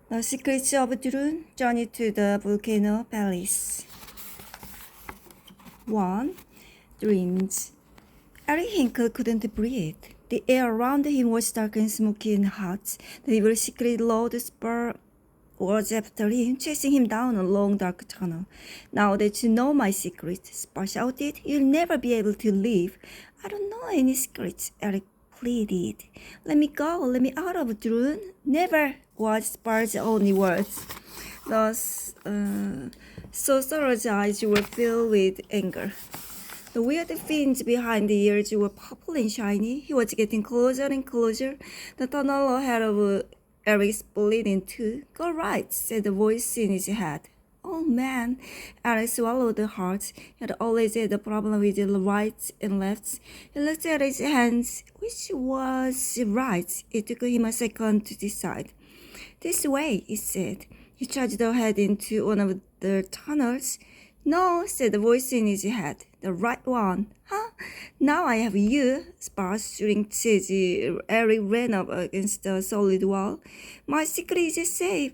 The Secrets of Drone, Journey to the Volcano Palace. 1. Dreams. Eric Hinkle couldn't breathe. The air around him was dark and smoky and hot. The evil secret lord Spur was after him, chasing him down a long dark tunnel. Now that you know my secret, Spur shouted, you'll never be able to leave. I don't know any secrets, Eric pleaded. Let me go, let me out of Drone. Never, was Spur's only words. Thus, Sorcerer's eyes were filled with anger. The weird fins behind the ears were purple and shiny. He was getting closer and closer. The tunnel ahead of Eric split in two. Go right, said the voice in his head. Oh man, Eric swallowed hard. He had always had a problem with the right and left. He looked at his hands. Which was right? It took him a second to decide. This way, he said. He charged ahead into one of the tunnels. No, said the voice in his head. The right one. Huh? Now I have you. Spur shrieked as Eric ran up against the solid wall. My secret is safe.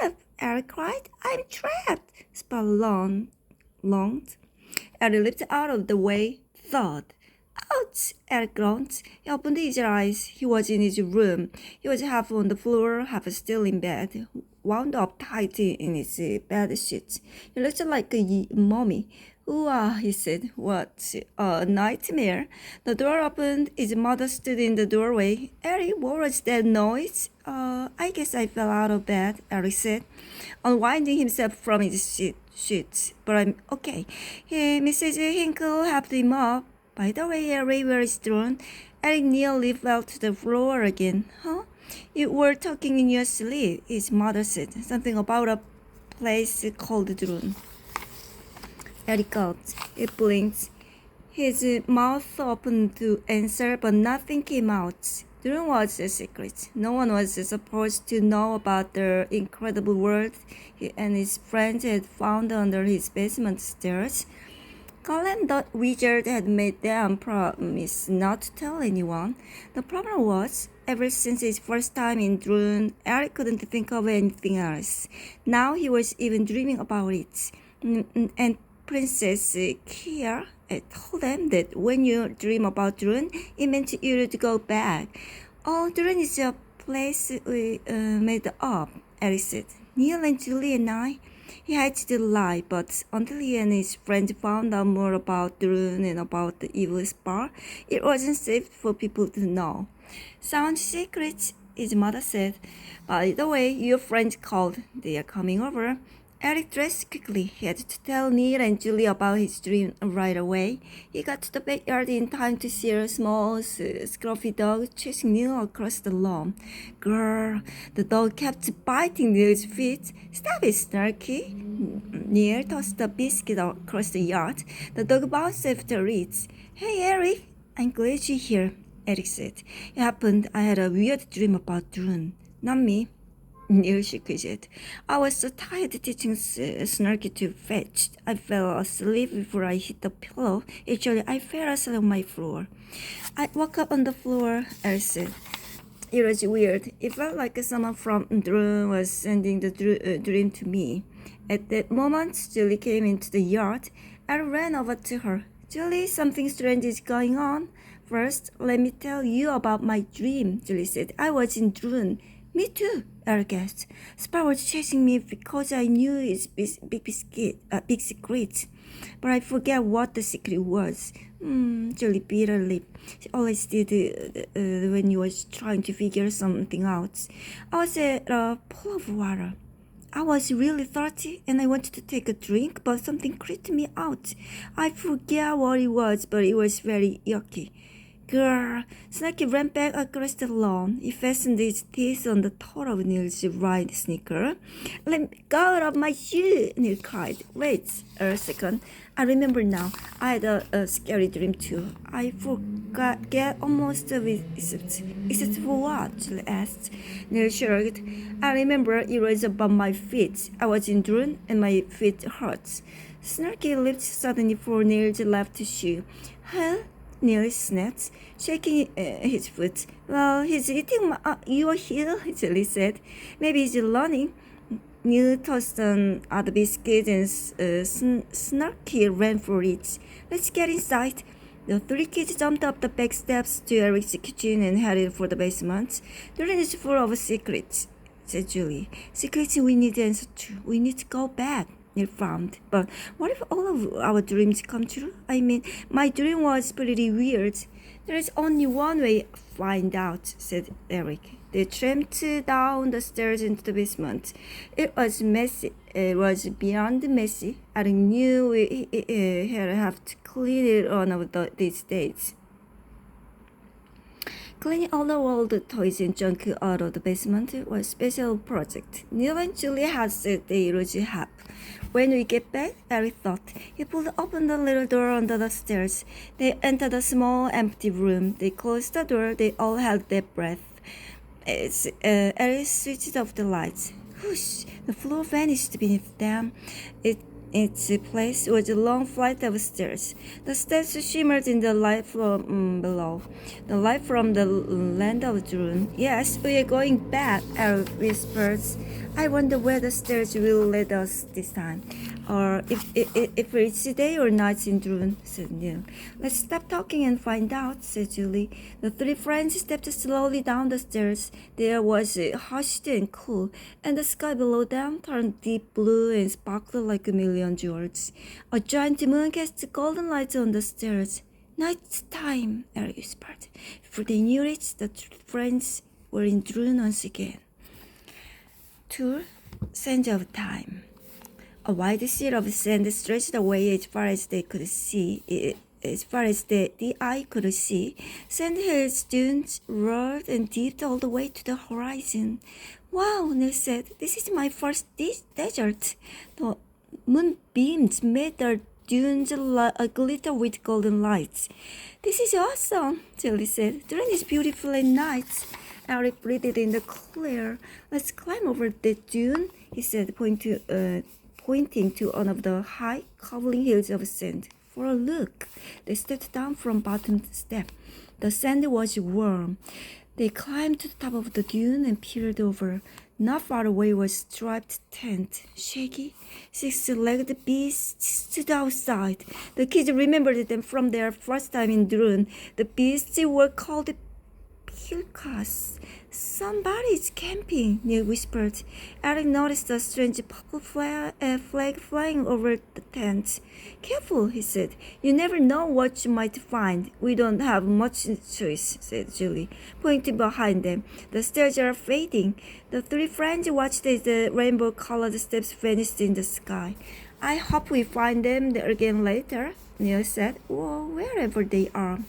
Help! Eric cried. I'm trapped. Spur longed. Eric leaped out of the way. Thud. Ouch! Eric groaned. He opened his eyes. He was in his room. He was half on the floor, half still in bed, wound up tight in his bed sheets. He looked like a mummy. Ooh, he said. What? A nightmare? The door opened. His mother stood in the doorway. Eric, what was that noise? I guess I fell out of bed, Eric said, unwinding himself from his sheets. But I'm okay. Mrs. Hinkle helped him up. By the way, Eric, where is Drone? Eric nearly fell to the floor again. Huh? You were talking in your sleep, his mother said. Something about a place called Drone. Eric gulped. He blinked. His mouth opened to answer, but nothing came out. Drone was a secret. No one was supposed to know about the incredible world he and his friends had found under his basement stairs. Colin the wizard had made them promise not to tell anyone. The problem was, ever since his first time in Drone, Eric couldn't think of anything else. Now he was even dreaming about it. And Princess Kia told them that when you dream about Drone, it meant you to go back. Oh, Drone is a place we made up, Eric said. Neil and Julie and I. He had to lie, but until he and his friend found out more about Drone and about the evil Spur, it wasn't safe for people to know. Sound secret, his mother said. By the way, your friend called. They are coming over. Eric dressed quickly. He had to tell Neil and Julie about his dream right away. He got to the backyard in time to see a small, scruffy dog chasing Neil across the lawn. Grrr! The dog kept biting Neil's feet. Stop it, Snarky! Neil tossed a biscuit across the yard. The dog bounced after it. Hey, Eric! I'm glad you're here, Eric said. It happened. I had a weird dream about Drone. Not me. Neil shook his head. I was so tired teaching Snarky to fetch. I fell asleep before I hit the pillow. Actually, I fell asleep on my floor. I woke up on the floor, Eric said. It was weird. It felt like someone from Drone was sending the dream to me. At that moment, Julie came into the yard. I ran over to her. Julie, something strange is going on. First, let me tell you about my dream, Julie said. I was in Drone. Me too, Eric guessed. Spur was chasing me because I knew his big secret. But I forget what the secret was. Julie bit her lip. She always did when he was trying to figure something out. I was at a pool of water. I was really thirsty and I wanted to take a drink, but something creeped me out. I forget what it was, but it was very yucky. Grrr! Snarky ran back across the lawn. He fastened his teeth on the toe of Neil's right sneaker. Let me go out of my shoe! Neil cried. Wait a second. I remember now. I had a scary dream too. I forget almost of it. Except for what? Julie asked. Neil shrugged. I remember it was about my feet. I was in Drone and my feet hurt. Snarky leaped suddenly for Neil's left shoe. Huh? Neil snapped, shaking his foot. Well, he's eating your heel, Julie said. Maybe he's learning. Neil tossed on other biscuits and snarky ran for it. Let's get inside. The three kids jumped up the back steps to Eric's kitchen and headed for the basement. The room is full of secrets, said Julie. Secrets we need to answer to. We need to go back. Neil frowned. But what if all of our dreams come true? I mean, my dream was pretty weird. There is only one way to find out, said Eric. They tramped down the stairs into the basement. It was messy. It was beyond messy. I knew we had have to clean it one of these days. Cleaning all the old toys and junk out of the basement was a special project. Neil and Julie had said they would help. When we get back, Eric thought. He pulled open the little door under the stairs. They entered a small, empty room. They closed the door. They all held their breath. Eric switched off the lights. Whoosh! The floor vanished beneath them. Its place was a long flight of stairs. The steps shimmered in the light from below. The light from the land of June. Yes, we are going back, Eric whispered. I wonder where the stairs will lead us this time. Or if it's day or night in June, said Neil. Let's stop talking and find out, said Julie. The three friends stepped slowly down the stairs. There was hushed and cool, and the sky below them turned deep blue and sparkled like a million jewels. A giant moon cast golden lights on the stairs. Night time, Eric whispered. Before they knew it, the friends were in June once again. Tour, Sands of Time. A wide sheet of sand stretched away as far as they could see. As far as the eye could see, sand hills, dunes roared and dipped all the way to the horizon. Wow, Neil said, this is my first desert. The moonbeams made the dunes glitter with golden lights. This is awesome, Julie said. During these beautiful nights, Eric breathed in the clear. Let's climb over the dune, he said, pointing to one of the high, covering hills of sand. For a look, they stepped down from bottom step. The sand was warm. They climbed to the top of the dune and peered over. Not far away was a striped tent. Shaggy, six-legged beasts stood outside. The kids remembered them from their first time in Dune. The beasts were called Pilkas. Somebody's camping, Neil whispered. Eric noticed a strange purple flag flying over the tent. Careful, he said. You never know what you might find. We don't have much choice, said Julie, pointing behind them. The stars are fading. The three friends watched as the rainbow-colored steps vanished in the sky. I hope we find them again later, Neil said, or wherever they are.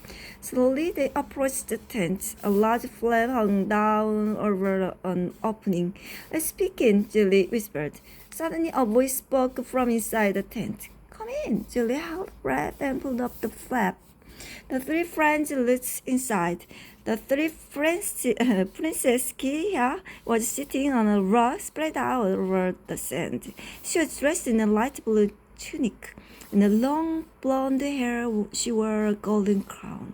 Slowly, they approached the tent. A large flap hung down over an opening. Let's peek in, Julie whispered. Suddenly, a voice spoke from inside the tent. Come in, Julie held breath and pulled up the flap. The three friends looked inside. The three Princess Kia was sitting on a rug spread out over the sand. She was dressed in a light blue tunic. In the long blonde hair, she wore a golden crown.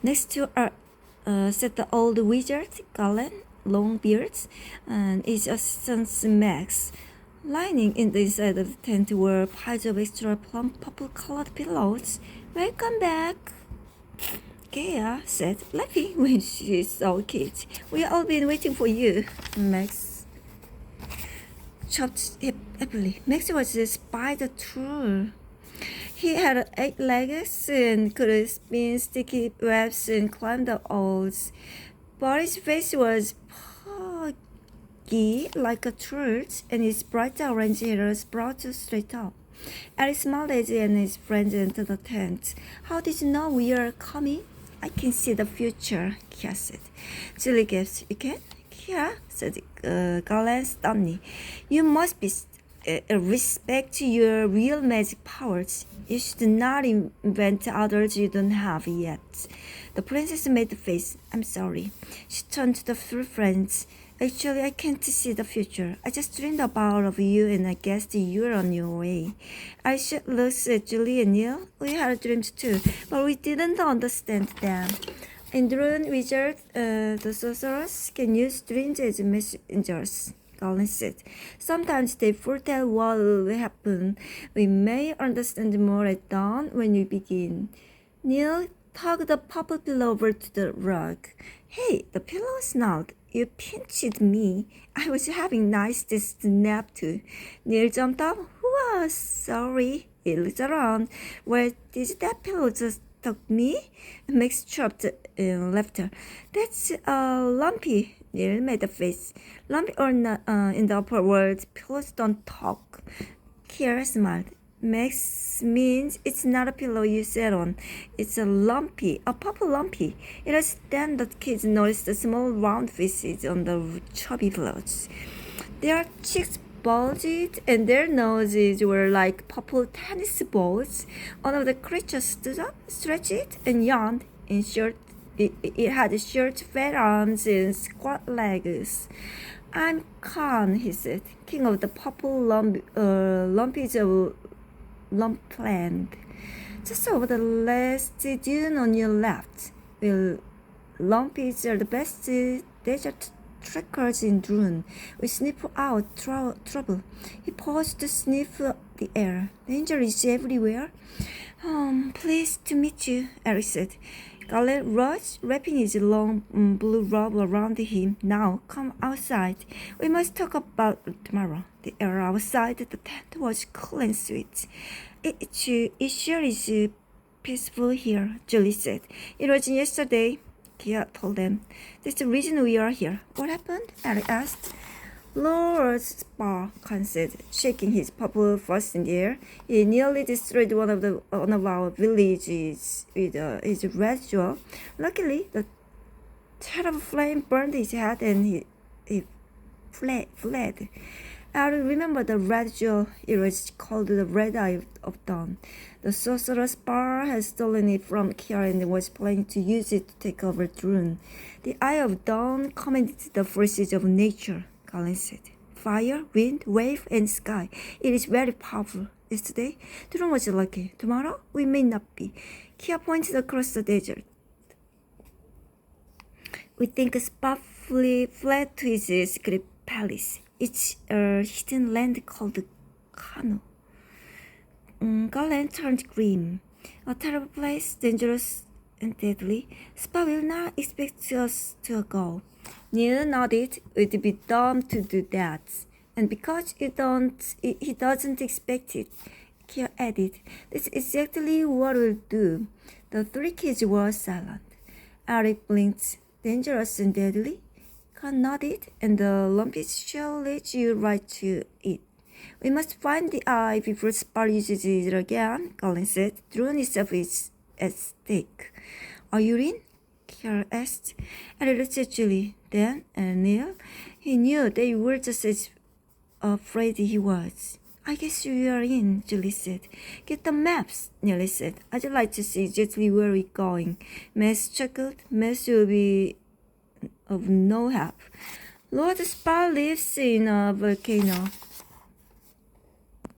Next to her sat the old wizard, Galen, long beards, and his assistant Max. Lining in the inside of the tent were piles of extra plump purple-colored pillows. Welcome back, Kea said, laughing when she saw kids. We have all been waiting for you, Max chopped happily. Max was a spider too. He had 8 legs and could spin sticky webs and climb the walls. But his face was puggy like a truth, and his bright orange hair was brought straight up. Eric smiled as he and his friends entered the tent. How did you know we are coming? I can see the future, Kia said. Julie gasped. You can? Kia said Galen sternly. You must be respect your real magic powers. You should not invent others you don't have yet. The princess made a face. I'm sorry. She turned to the three friends. Actually, I can't see the future. I just dreamed about you and I guessed you were on your way. I should look at Julie and Neil. We had dreams too, but we didn't understand them. In Drone Wizard, the sorcerers can use dreams as messengers. Colin said. Sometimes they foretell what will happen. We may understand more at dawn when we begin. Neil tugged the purple pillow over to the rug. Hey, the pillow snarled. You pinched me. I was having nicest nap too. Neil jumped up. Whoa, sorry. He looked around. Well, did that pillow just tuck me? Max chopped laughter. That's lumpy. Neil made a face. Lumpy or not, in the upper world, pillows don't talk. Kiara smiled. Max means it's not a pillow you sat on. It's a lumpy, a purple lumpy. It was then that kids noticed the small round faces on the chubby pillows. Their cheeks bulged and their noses were like purple tennis balls. One of the creatures stood up, stretched, and yawned. In short, it had short, fat arms and squat legs. I'm Khan, he said, king of the purple lumpies of Lumpland. Just over the last dune on your left. Well, lumpies are the best desert trekkers in Drune. We sniff out trouble. He paused to sniff the air. Danger is everywhere. Pleased to meet you, Eric said. Garlet rose, wrapping his long blue robe around him. Now, come outside. We must talk about tomorrow. The air outside the tent was cool and sweet. It sure is peaceful here, Julie said. It was yesterday, Kia told them. That's the reason we are here. What happened? Eric asked. Lord's spa, Khan said, shaking his purple fist in the air. He nearly destroyed one of our villages with his red jewel. Luckily, the terrible flame burned his head and he fled. I remember the red jewel. It was called the Red Eye of Dawn. The sorcerer's bar had stolen it from Kiara and was planning to use it to take over Drune. The Eye of Dawn commanded the forces of nature, Colin said. Fire, wind, wave, and sky. It is very powerful. Yesterday, Drune was lucky. Tomorrow, we may not be. Kia pointed across the desert. We think a spot fled to his secret palace. It's a hidden land called Volcano. Garland turned green. A terrible place, dangerous and deadly. Spa will not expect us to go. Neil nodded. We'd be dumb to do that. And because he doesn't expect it, Kia added, that's exactly what we'll do. The three kids were silent. Eric blinked. Dangerous and deadly? Khan nodded, and the lumpy shall lead you right to it. We must find the eye before Spar uses it again, Colin said. Drone itself is at stake. Are you in? Kiara asked. And looked at Julie. Then, and Neil. He knew they were just as afraid he was. I guess you are in, Julie said. Get the maps, Neil said. I'd like to see exactly where we're going. Max chuckled. Max will be of no help. Lord Spar lives in a volcano.